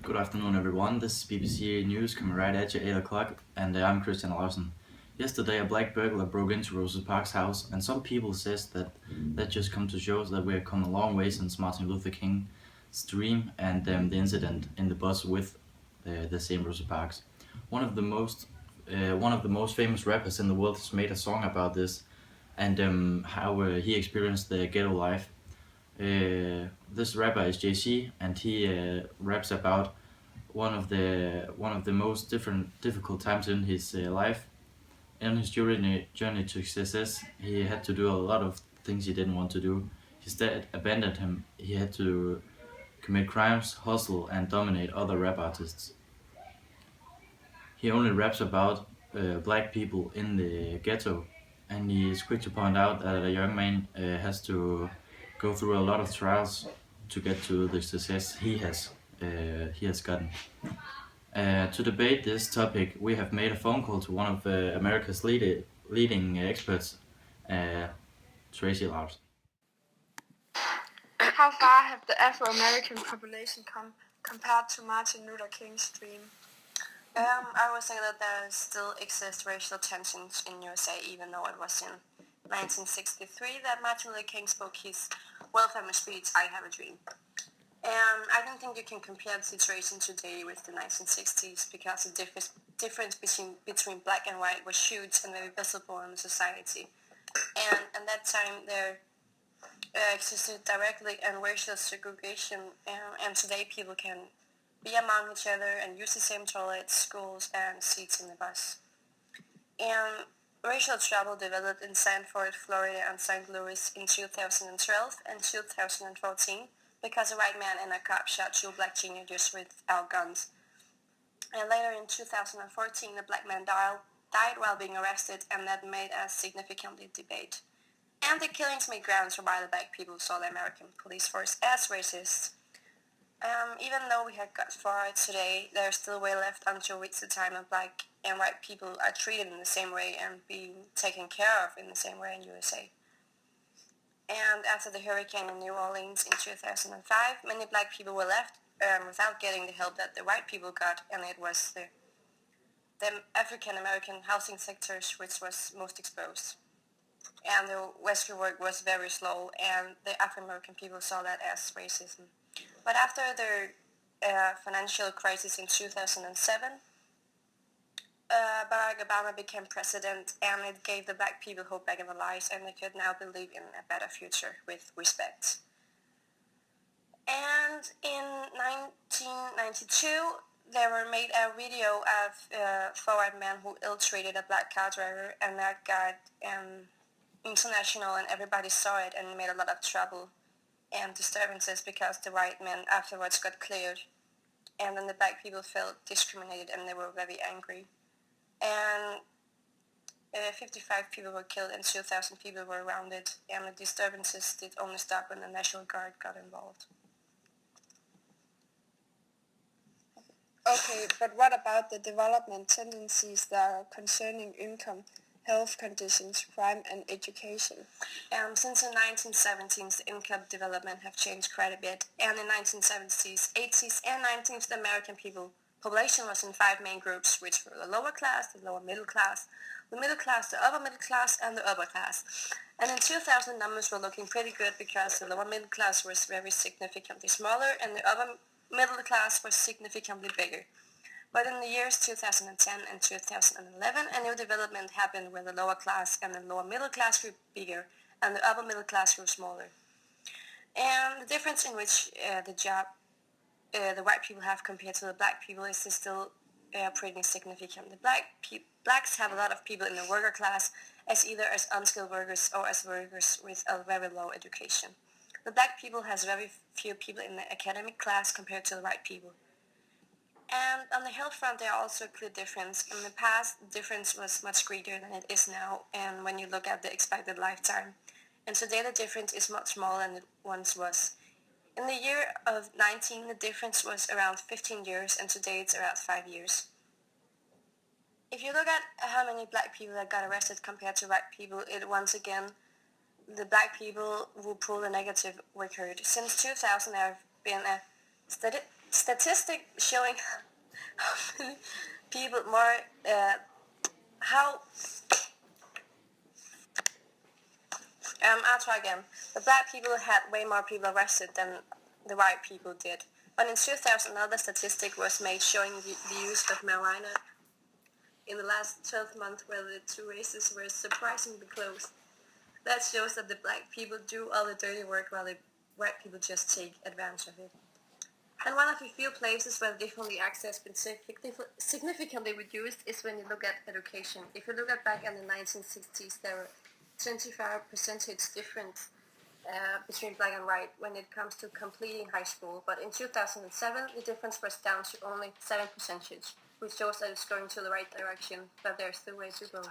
Good afternoon, everyone. This is BBC News coming right at you, 8 o'clock, and I'm Christian Larsen. Yesterday, a black burglar broke into Rosa Parks' house, and some people says that just come to show us that we have come a long way since Martin Luther King's dream and the incident in the bus with the same Rosa Parks. One of the most famous rappers in the world has made a song about this and how he experienced the ghetto life. This rapper is JC, and he raps about one of the most difficult times in his life. In his journey to success, he had to do a lot of things he didn't want to do. His dad abandoned him. He had to commit crimes, hustle, and dominate other rap artists. He only raps about black people in the ghetto, and he is quick to point out that a young man has to go through a lot of trials to get to the success he has gotten. To debate this topic, we have made a phone call to one of America's leading experts, uh, Tracy Larson. How far have the Afro-American population come compared to Martin Luther King's dream? I would say that there still exist racial tensions in USA, even though it was in 1963 that Martin Luther King spoke his world-famous speech, I Have a Dream. I don't think you can compare the situation today with the 1960s because the difference between black and white was huge and very visible in society. And at that time there existed directly and racial segregation, and today people can be among each other and use the same toilets, schools, and seats in the bus. And racial trouble developed in Sanford, Florida, and St. Louis in 2012 and 2014 because a white man in a cop shot two black teenagers without guns. And later in 2014, a black man died while being arrested, and that made a significant debate. And the killings made grounds for why the black people saw the American police force as racist. Even though we have got far today, there's still way left until it's the time when black and white people are treated in the same way and being taken care of in the same way in USA. And after the hurricane in New Orleans in 2005, many black people were left without getting the help that the white people got, and it was the African American housing sectors which was most exposed. And the rescue work was very slow, and the African American people saw that as racism. But after the financial crisis in 2007, Barack Obama became president, and it gave the black people hope back in their lives, and they could now believe in a better future with respect. And in 1992, they were made a video of four white men who ill-treated a black car driver, and that got international, and everybody saw it and made a lot of trouble and disturbances because the white men afterwards got cleared, and then the black people felt discriminated and they were very angry. And 55 people were killed and 2,000 people were arrested, and the disturbances did only stop when the National Guard got involved. Okay, but what about the development tendencies that are concerning income, health conditions, crime, and education? Since the 1970s, the income development have changed quite a bit, and in the 1970s, 80s, and 90s, the American population was in five main groups, which were the lower class, the lower middle class, the middle class, the upper middle class, and the upper class. And in 2000, numbers were looking pretty good because the lower middle class was very significantly smaller, and the upper middle class was significantly bigger. But in the years 2010 and 2011, a new development happened where the lower class and the lower middle class grew bigger, and the upper middle class grew smaller. And the difference in which the white people have compared to the black people is still pretty significant. The blacks have a lot of people in the worker class as either as unskilled workers or as workers with a very low education. The black people has very few people in the academic class compared to the white people. And on the health front, there are also a clear difference. In the past, the difference was much greater than it is now, and when you look at the expected lifetime. And today the difference is much smaller than it once was. In the year of 19, the difference was around 15 years, and today it's around 5 years. If you look at how many black people that got arrested compared to white people, it once again, the black people will pull a negative record. Since 2000, there have been a statistic showing how many people more, how, I'll try again. The black people had way more people arrested than the white people did. But in 2000, another statistic was made showing the use of marijuana in the last 12 months, where the two races were surprisingly close. That shows that the black people do all the dirty work while the white people just take advantage of it. And one of the few places where the differently access has been significantly reduced is when you look at education. If you look at back in the 1960s, there were 25% difference between black and white when it comes to completing high school. But in 2007, the difference was down to only 7%, which shows that it's going to the right direction, but there's still way to go.